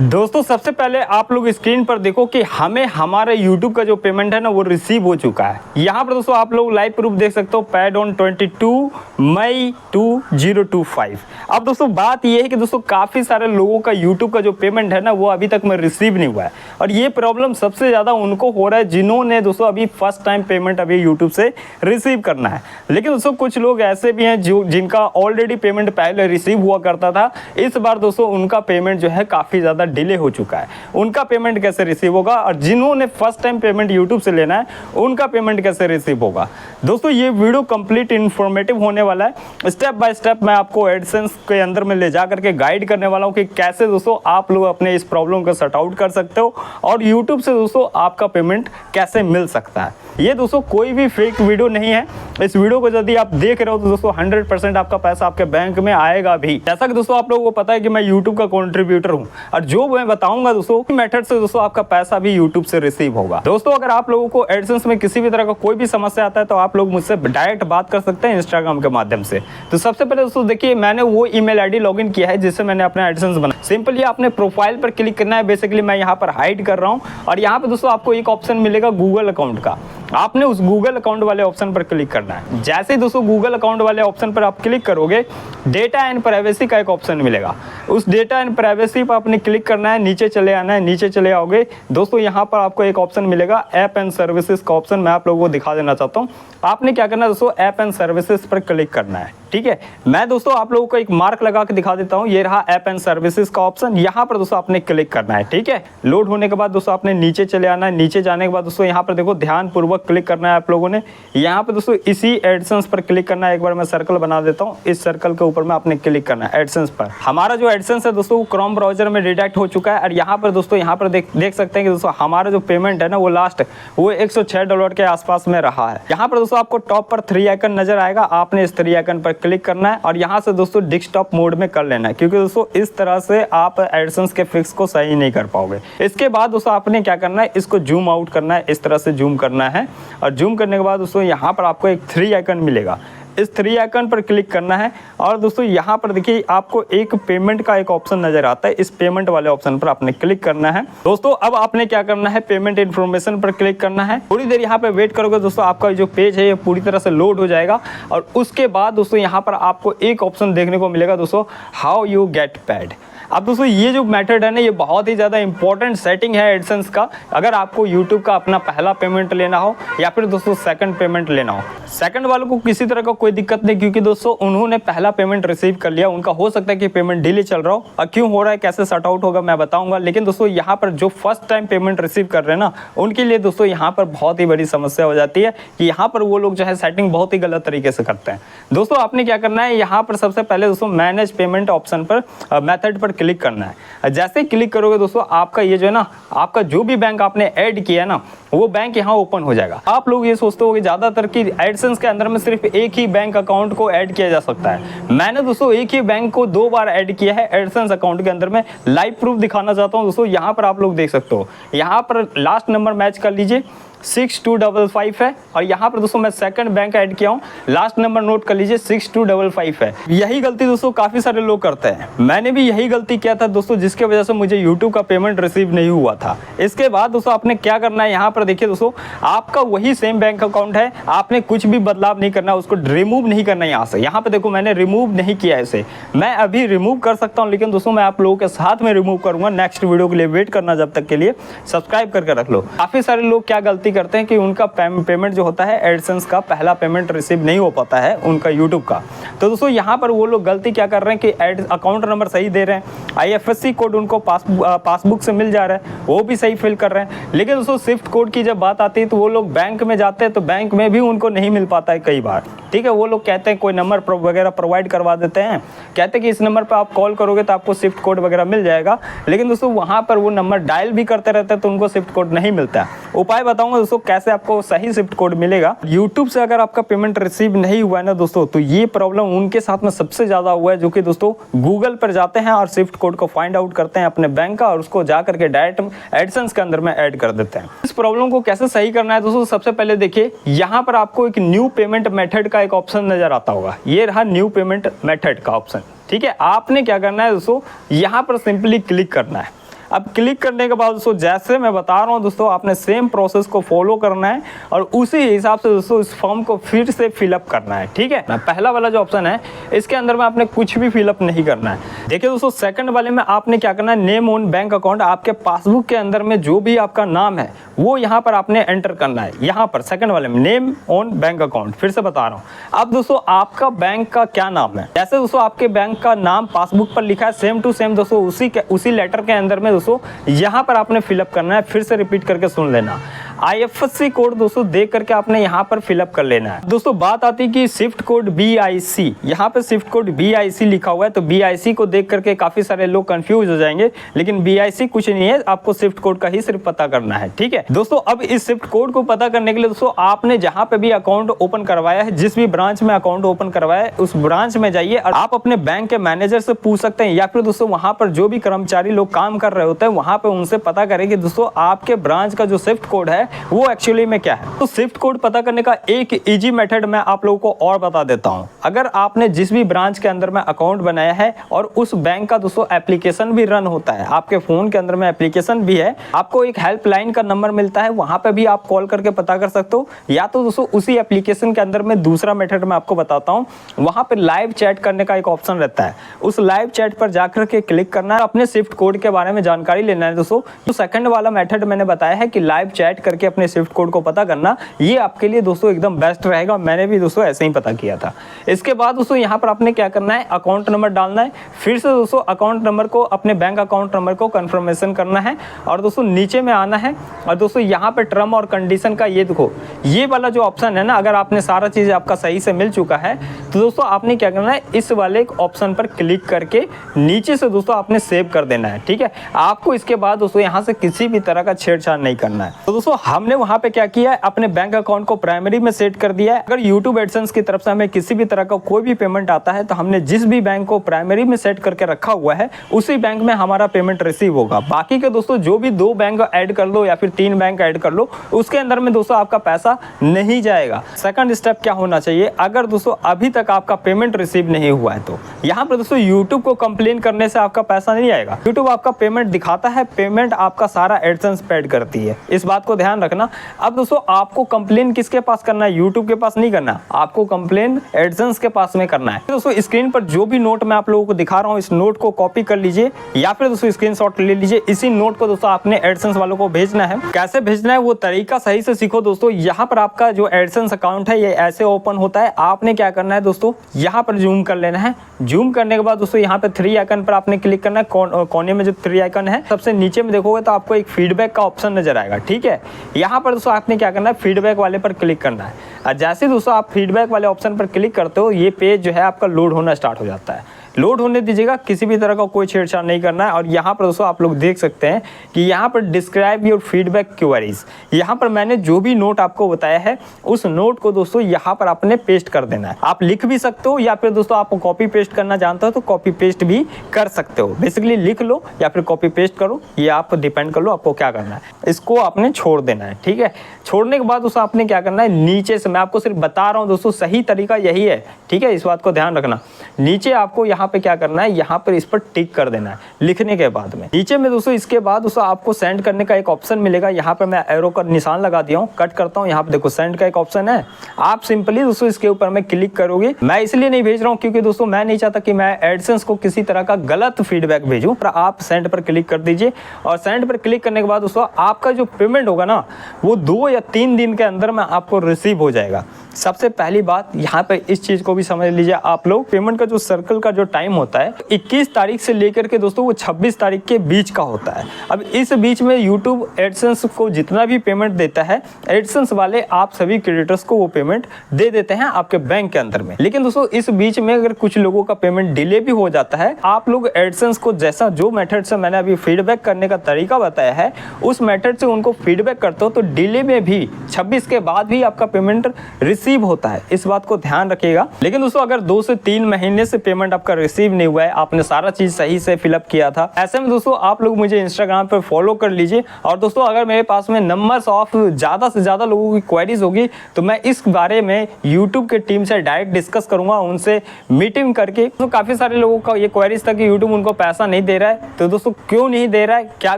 दोस्तों सबसे पहले आप लोग स्क्रीन पर देखो कि हमें हमारा YouTube का जो पेमेंट है ना वो रिसीव हो चुका है। यहाँ पर दोस्तों आप लोग लाइव प्रूफ देख सकते हो, पेड ऑन 22 मई 2025। अब दोस्तों बात ये है कि दोस्तों काफ़ी सारे लोगों का YouTube का जो पेमेंट है ना वो अभी तक में रिसीव नहीं हुआ है, और ये प्रॉब्लम सबसे ज़्यादा उनको हो रहा है जिन्होंने दोस्तों अभी फर्स्ट टाइम पेमेंट अभी YouTube से रिसीव करना है। लेकिन दोस्तों कुछ लोग ऐसे भी हैं जो जिनका ऑलरेडी पेमेंट पहले रिसीव हुआ करता था, इस बार दोस्तों उनका पेमेंट जो है काफ़ी ज़्यादा डिले हो चुका है। उनका पेमेंट कैसे रिसीव होगा, और जिन्होंने फर्स्ट टाइम पेमेंट YouTube से लेना है उनका पेमेंट कैसे रिसीव होगा। दोस्तों ये वीडियो कंप्लीट इन्फॉर्मेटिव होने वाला है। स्टेप बाय स्टेप मैं आपको एडसेंस के अंदर में ले जा करके गाइड करने वाला हूं कि कैसे दोस्तों आप लोग अपने इस प्रॉब्लम को सॉर्ट आउट कर सकते हो, और YouTube से दोस्तों आपका पेमेंट कैसे मिल सकता है। ये दोस्तों कोई भी फेक वीडियो नहीं है। इस वीडियो को यदि आप देख रहे हो तो दोस्तों 100% आपका पैसा आपके बैंक में आएगा भी। जैसा कि दोस्तों आप लोगों को पता है कि मैं YouTube का कंट्रीब्यूटर हूं, और जो मैं बताऊंगा दोस्तों मेथड से दोस्तों आपका पैसा भी YouTube से रिसीव होगा। दोस्तों अगर आप लोगों को एडसेंस में किसी भी तरह का कोई भी समस्या आता है तो आप लोग मुझसे डायरेक्ट बात कर सकते हैं इंस्टाग्राम के माध्यम से। तो सबसे पहले दोस्तों देखिए, मैंने वो ईमेल आईडी लॉगिन किया है जिससे मैंने अपना एडसेंस बनाया। सिंपली आपने प्रोफाइल पर क्लिक करना है। बेसिकली मैं यहाँ पर हाइड कर रहा हूँ, और यहाँ पे दोस्तों आपको एक ऑप्शन मिलेगा गूगल अकाउंट का। आपने उस गूगल अकाउंट वाले ऑप्शन पर क्लिक करना है। जैसे ही दोस्तों गूगल अकाउंट वाले ऑप्शन पर आप क्लिक करोगे, डेटा एंड प्राइवेसी का एक ऑप्शन मिलेगा। उस डेटा एंड प्राइवेसी पर आपने क्लिक करना है, नीचे चले आना है। नीचे चले आओगे दोस्तों, यहाँ पर आपको एक ऑप्शन मिलेगा ऐप एंड सर्विसेज का ऑप्शन। मैं आप लोगों को दिखा देना चाहता हूँ। आपने क्या करना है दोस्तों, ऐप एंड सर्विसेज पर क्लिक करना है। ठीक है, मैं दोस्तों आप लोगों को एक मार्क लगा के दिखा देता हूँ। ये रहा ऐप एंड सर्विसेज का ऑप्शन। यहाँ पर दोस्तों आपने क्लिक करना है। ठीक है, लोड होने के बाद दोस्तों आपने नीचे चले आना है। नीचे जाने के बाद दोस्तों यहाँ पर देखो ध्यानपूर्वक क्लिक करना है आप लोगों ने। यहाँ पर दोस्तों इसी एडसेंस पर क्लिक करना है। एक बार मैं सर्कल बना देता हूँ। इस सर्कल के ऊपर में आपने क्लिक करना है एडसेंस पर। हमारा जो एडसेंस है दोस्तों वो क्रोम ब्राउजर में रिडायरेक्ट हो चुका है, और यहाँ पर दोस्तों यहाँ पर देख सकते हैं कि दोस्तों हमारा जो पेमेंट है ना वो लास्ट वो $106 के आसपास में रहा है। यहाँ पर दोस्तों आपको टॉप पर 3 आइकन नजर आएगा। आपने इस 3 आइकन पर क्लिक करना है, और यहाँ से दोस्तों डेस्कटॉप मोड में कर लेना है, क्योंकि दोस्तों इस तरह से आप एडसेंस के फिक्स को सही नहीं कर पाओगे। इसके बाद दोस्तों आपने क्या करना है, इसको जूम आउट करना है। इस तरह से जूम करना है, और जूम करने के बाद दोस्तों यहाँ पर आपको एक 3 आइकन मिलेगा। इस 3 आइकन पर क्लिक करना है, और दोस्तों यहाँ पर देखिए आपको एक पेमेंट का एक ऑप्शन नजर आता है। इस पेमेंट वाले ऑप्शन पर आपने क्लिक करना है। दोस्तों अब आपने क्या करना है, पेमेंट इन्फॉर्मेशन पर क्लिक करना है। थोड़ी देर यहाँ पे वेट करोगे दोस्तों, आपका जो पेज है ये पूरी तरह से लोड हो जाएगा, और उसके बाद दोस्तों यहाँ पर आपको एक ऑप्शन देखने को मिलेगा दोस्तों, हाउ यू गेट पेड। अब दोस्तों ये जो मेथड है ना ये बहुत ही ज़्यादा इंपॉर्टेंट सेटिंग है एडसेंस का। अगर आपको YouTube का अपना पहला पेमेंट लेना हो, या फिर दोस्तों सेकंड पेमेंट लेना हो। सेकंड वालों को किसी तरह का कोई दिक्कत नहीं, क्योंकि दोस्तों उन्होंने पहला पेमेंट रिसीव कर लिया। उनका हो सकता है कि पेमेंट डिले चल रहा हो, और क्यों हो रहा है, कैसे सॉर्ट आउट होगा मैं बताऊंगा। लेकिन दोस्तों यहाँ पर जो फर्स्ट टाइम पेमेंट रिसीव कर रहे हैं ना, उनके लिए दोस्तों यहाँ पर बहुत ही बड़ी समस्या हो जाती है कि यहाँ पर वो लोग जो है सेटिंग बहुत ही गलत तरीके से करते हैं। दोस्तों आपने क्या करना है, यहाँ पर सबसे पहले दोस्तों मैनेज पेमेंट ऑप्शन पर मेथड पर क्लिक करना है। जैसे ही क्लिक करोगे दोस्तों आपका ये जो है ना, आपका जो भी बैंक आपने ऐड किया है ना वो बैंक यहाँ ओपन हो जाएगा। आप लोग ये सोचते हो कि ज्यादातर की एडसेंस के अंदर में सिर्फ एक ही बैंक अकाउंट को ऐड किया जा सकता है। मैंने दोस्तों एक ही बैंक को 2 बार ऐड किया है एडसेंस अकाउंट के अंदर में। लाइव प्रूफ दिखाना चाहता हूँ दोस्तों। यहाँ पर आप लोग देख सकते हो, यहाँ पर लास्ट नंबर मैच कर लीजिए 6255 है, और यहाँ पर दोस्तों मैं सेकंड बैंक ऐड किया हूँ, लास्ट नंबर नोट कर लीजिए 6255 है। यही गलती दोस्तों काफी सारे लोग करते हैं। मैंने भी यही गलती किया था दोस्तों, जिसके वजह से मुझे YouTube का पेमेंट रिसीव नहीं हुआ था। इसके बाद दोस्तों आपने क्या करना है, यहाँ पर देखिए दोस्तों आपका वही सेम बैंक अकाउंट है। आपने कुछ भी बदलाव नहीं करना, उसको रिमूव नहीं करना है यहाँ से। यहाँ पे देखो मैंने रिमूव नहीं किया इसे। मैं अभी रिमूव कर सकता हूँ, लेकिन दोस्तों मैं आप लोगों के साथ में रिमूव करूंगा। नेक्स्ट वीडियो के लिए वेट करना, जब तक के लिए सब्सक्राइब करके रख लो। काफी सारे लोग क्या गलती करते हैं कि उनका पेमेंट जो होता है एडसेंस का पहला पेमेंट रिसीव नहीं हो पाता है उनका YouTube का। तो दोस्तों यहाँ पर वो लोग गलती क्या कर रहे हैं कि अकाउंट नंबर सही दे रहे हैं, IFSC कोड उनको पासबुक से मिल जा रहा है, वो भी सही फिल कर रहे हैं। लेकिन दोस्तों स्विफ्ट कोड की जब बात आती है तो वो लोग बैंक में जाते हैं, तो बैंक में भी उनको नहीं मिल पाता है कई बार। ठीक है, वो लोग कहते हैं कोई नंबर वगैरह प्रोवाइड करवा देते हैं, कहते हैं कि इस नंबर पर आप कॉल करोगे तो आपको स्विफ्ट कोड वगैरह मिल जाएगा। लेकिन दोस्तों वहाँ पर वो नंबर डायल भी करते रहते हैं तो उनको स्विफ्ट कोड नहीं मिलता। उपाय बताऊंगा दोस्तों कैसे आपको सही स्विफ्ट कोड मिलेगा। YouTube से अगर आपका पेमेंट रिसीव नहीं हुआ है ना दोस्तों, तो ये प्रॉब्लम उनके साथ में सबसे ज्यादा हुआ है जो कि दोस्तों गूगल पर जाते हैं और स्विफ्ट कोड को फाइंड आउट करते हैं अपने बैंक का, और उसको जा करके डायरेक्ट एडसेंस के अंदर में ऐड कर देते हैं। इस प्रॉब्लम को कैसे सही करना है दोस्तों, सबसे पहले देखिए यहाँ पर आपको एक न्यू पेमेंट मेथड का एक ऑप्शन नजर आता होगा। ये रहा न्यू पेमेंट मेथड का ऑप्शन। ठीक है, आपने क्या करना है दोस्तों, यहाँ पर सिंपली क्लिक करना है। अब क्लिक करने के बाद दोस्तों जैसे मैं बता रहा हूँ दोस्तों, आपने सेम प्रोसेस को फॉलो करना है और उसी हिसाब से दोस्तों इस फॉर्म को फिर से फिलअप करना है। ठीक है, पहला वाला जो ऑप्शन है इसके अंदर में आपने कुछ भी फिलअप नहीं करना है। देखिए दोस्तों सेकंड वाले में आपने क्या करना है, नेम ऑन बैंक अकाउंट, आपके पासबुक के अंदर में जो भी आपका नाम है वो यहाँ पर आपने एंटर करना है। यहाँ पर सेकंड वाले में नेम ऑन बैंक अकाउंट, फिर से बता रहा हूँ। अब दोस्तों आपका बैंक का क्या नाम है, जैसे दोस्तों आपके बैंक का नाम पासबुक पर लिखा है सेम टू सेम दोस्तों उसी लेटर के अंदर में दोस्तों यहाँ पर आपने फिलअप करना है। फिर से रिपीट करके सुन लेना, IFSC कोड दोस्तों देख करके आपने यहाँ पर फिलअप कर लेना है। दोस्तों बात आती है कि स्विफ्ट कोड BIC, यहाँ पे स्विफ्ट कोड BIC लिखा हुआ है, तो BIC को देख करके काफी सारे लोग कंफ्यूज हो जाएंगे, लेकिन BIC कुछ नहीं है, आपको स्विफ्ट कोड का ही सिर्फ पता करना है। ठीक है दोस्तों, अब इस स्विफ्ट कोड को पता करने के लिए दोस्तों आपने जहाँ पे भी अकाउंट ओपन करवाया है, जिस भी ब्रांच में अकाउंट ओपन करवाया है उस ब्रांच में जाइए और आप अपने बैंक के मैनेजर से पूछ सकते हैं, या फिर दोस्तों वहाँ पर जो भी कर्मचारी लोग काम कर रहे होते हैं वहाँ पे उनसे पता करें कि दोस्तों आपके ब्रांच का जो स्विफ्ट कोड है वो एक्चुअली में क्या है। तो स्विफ्ट कोड पता करने का एक इजी मेथड मैं आप लोगों को और बता देता हूं। अगर आपने जिस भी ब्रांच के अंदर में अकाउंट बनाया है और उस बैंक का दोस्तों एप्लीकेशन भी रन होता है, आपके फोन के अंदर में एप्लीकेशन भी है, आपको एक हेल्पलाइन का नंबर मिलता है, वहां पे भी आप कॉल करके पता कर सकते हो। या तो दोस्तों उसी एप्लीकेशन के अंदर में दूसरा मेथड मैं आपको बताता हूँ, वहां पर लाइव चैट करने का एक ऑप्शन रहता है, उस लाइव चैट पर जाकर के क्लिक करना है, अपने स्विफ्ट कोड के बारे में जानकारी लेना है। दोस्तों तो सेकंड वाला मेथड मैंने बताया है कि लाइव चैट करके अपने स्विफ्ट कोड को पता करना, ये आपके लिए दोस्तों एकदम बेस्ट रहेगा। मैंने भी दोस्तों ऐसे ही पता किया था। इसके बाद दोस्तों यहाँ पर आपने क्या करना है, अकाउंट नंबर डालना है। फिर से दोस्तों अकाउंट नंबर को, अपने बैंक अकाउंट नंबर को कंफर्मेशन करना है और दोस्तों नीचे में आना है और दोस्तों यहाँ पे टर्म और कंडीशन का ये देखो, ये वाला जो ऑप्शन है ना, अगर आपने सारा चीज आपका सही से मिल चुका है तो दोस्तों आपने क्या करना है, इस वाले ऑप्शन पर क्लिक करके नीचे से दोस्तों आपने सेव कर देना है। ठीक है, आपको इसके बाद दोस्तों यहाँ से किसी भी तरह का छेड़छाड़ नहीं करना है। तो दोस्तों हमने वहां पे क्या किया है, अपने बैंक अकाउंट को प्राइमरी में सेट कर दिया है। अगर YouTube एडसेंस की तरफ से हमें किसी भी तरह का कोई भी पेमेंट आता है तो हमने जिस भी बैंक को प्राइमरी में सेट करके रखा हुआ है उसी बैंक में हमारा पेमेंट रिसीव होगा। बाकी के दोस्तों जो भी 2 बैंक ऐड कर लो या फिर 3 बैंक ऐड कर लो, उसके अंदर में दोस्तों आपका पैसा नहीं जाएगा। सेकंड स्टेप क्या होना चाहिए, अगर दोस्तों अभी तक आपका पेमेंट रिसीव नहीं हुआ है तो यहाँ पर दोस्तों YouTube को कंप्लेन करने से आपका पैसा नहीं आएगा। YouTube आपका पेमेंट दिखाता है, पेमेंट आपका सारा एडसेंस पेड करती है, इस बात को ध्यान रखना। अब दोस्तों आपको कंप्लेन किसके पास करना है, YouTube के पास नहीं करना, आपको कंप्लेन एडसेंस के पास में करना है। दोस्तों स्क्रीन पर जो भी नोट मैं आप लोगों को दिखा रहा हूँ, इस नोट को कॉपी कर लीजिए या फिर दोस्तों स्क्रीनशॉट ले लीजिए। इसी नोट को दोस्तों आपने एडसेंस वालों को भेजना है। कैसे भेजना है वो तरीका सही से सीखो दोस्तों। यहाँ पर आपका जो एडसेंस अकाउंट है ये ऐसे ओपन होता है। आपने क्या करना है दोस्तों, यहाँ पर जूम कर लेना है। जूम करने के बाद दोस्तों यहाँ पे 3 आइकन पर आपने क्लिक करना है। कोने में जो 3 आइकन है सबसे नीचे में देखोगे तो आपको एक फीडबैक का ऑप्शन नजर आएगा। ठीक है, यहाँ पर दोस्तों आपने क्या करना है, फीडबैक वाले पर क्लिक करना है। और जैसे दोस्तों आप फीडबैक वाले ऑप्शन पर क्लिक करते हो, ये पेज जो है आपका लोड होना स्टार्ट हो जाता है। लोड होने दीजिएगा, किसी भी तरह का कोई छेड़छाड़ नहीं करना है। और यहाँ पर दोस्तों आप लोग देख सकते हैं कि यहाँ पर डिस्क्राइब योर फीडबैक क्वेरीज, यहाँ पर मैंने जो भी नोट आपको बताया है उस नोट को दोस्तों यहाँ पर आपने पेस्ट कर देना है। आप लिख भी सकते हो या फिर दोस्तों आप कॉपी पेस्ट करना जानते हो तो कॉपी पेस्ट भी कर सकते हो। बेसिकली लिख लो या फिर कॉपी पेस्ट करो, ये आप डिपेंड कर लो आपको क्या करना है। इसको आपने छोड़ देना है। ठीक है, छोड़ने के बाद दोस्तों आपने क्या करना है, नीचे से मैं आपको सिर्फ बता रहा हूँ दोस्तों, सही तरीका यही है। ठीक है, इस बात को ध्यान रखना। नीचे आपको यहाँ पे क्या करना है, यहाँ पर इस पर टिक कर देना है लिखने के बाद में। नीचे में दोस्तों इसके बाद दोस्तों आपको सेंड करने का एक ऑप्शन मिलेगा। यहाँ पर मैं एरो का निशान लगा दिया हूँ, कट करता हूँ। यहाँ पे देखो सेंड का एक ऑप्शन है, आप सिंपली दोस्तों इसके ऊपर में क्लिक करोगे। मैं इसलिए नहीं भेज रहा हूँ क्योंकि दोस्तों मैं नहीं चाहता कि मैं एडसेंस को किसी तरह का गलत फीडबैक भेजूं। आप सेंड पर क्लिक कर दीजिए और सेंड पर क्लिक करने के बाद दोस्तों आपका जो पेमेंट होगा ना वो 2 या 3 दिन के अंदर में आपको रिसीव हो जाएगा। सबसे पहली बात यहाँ पे इस चीज को भी समझ लीजिए आप लोग, पेमेंट का जो सर्कल का जो टाइम होता है 21 तारीख से लेकर के दोस्तों वो 26 तारीख के बीच का होता है। अब इस बीच में YouTube एडसेंस को जितना भी पेमेंट देता है, एडसेंस वाले आप सभी क्रेडिटर्स को वो पेमेंट दे देते हैं आपके बैंक के अंदर में। लेकिन दोस्तों इस बीच में अगर कुछ लोगों का पेमेंट डिले भी हो जाता है, आप लोग एडसेंस को जैसा जो मेथड से मैंने अभी फीडबैक करने का तरीका बताया है उस मेथड से उनको फीडबैक करते हो तो डिले में भी 26 के बाद भी आपका पेमेंट रिसीव होता है, इस बात को ध्यान रखिएगा। लेकिन दोस्तों अगर 2 से 3 महीने से पेमेंट आपका रिसीव नहीं हुआ है, आपने सारा चीज सही से फिलअप किया था, ऐसे में दोस्तों आप लोग मुझे इंस्टाग्राम पर फॉलो कर लीजिए। और दोस्तों अगर मेरे पास में नंबर्स ऑफ ज़्यादा से ज़्यादा लोगों की क्वेरीज होगी तो मैं इस बारे में यूट्यूब के टीम से डायरेक्ट डिस्कस करूंगा, उनसे मीटिंग करके। तो काफ़ी सारे लोगों का ये क्वेरीज था कि यूट्यूब उनको पैसा नहीं दे रहा है, तो दोस्तों क्यों नहीं दे रहा है, क्या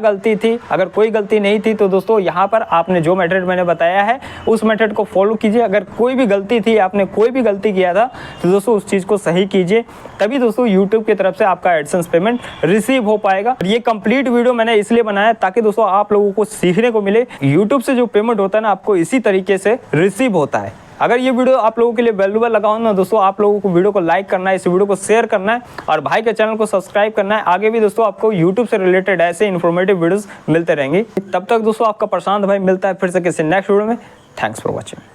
गलती थी, अगर कोई गलती नहीं थी तो दोस्तों यहाँ पर आपने जो मेथड मैंने बताया है उस मेथड को फॉलो कीजिए। अगर कोई भी गलती थी, आपने कोई भी गलती किया था तो दोस्तों उस चीज़ को सही कीजिए, तभी दोस्तों यूट्यूब की तरफ से आपका एडसेंस पेमेंट रिसीव हो पाएगा। और ये कंप्लीट वीडियो मैंने इसलिए बनाया ताकि दोस्तों आप लोगों को सीखने को मिले यूट्यूब से जो पेमेंट होता है ना, आपको इसी तरीके से रिसीव होता है। अगर ये वीडियो आप लोगों के लिए वैल्यूएबल लगा हो ना दोस्तों, आप लोगों को वीडियो को लाइक करना है, इस वीडियो को शेयर करना है और भाई के चैनल को सब्सक्राइब करना है। आगे भी दोस्तों आपको यूट्यूब से रिलेटेड ऐसे इन्फॉर्मेटिव वीडियोस मिलते रहेंगे। तब तक दोस्तों आपका प्रशांत भाई मिलता है फिर से किसी नेक्स्ट वीडियो में। Thanks for watching.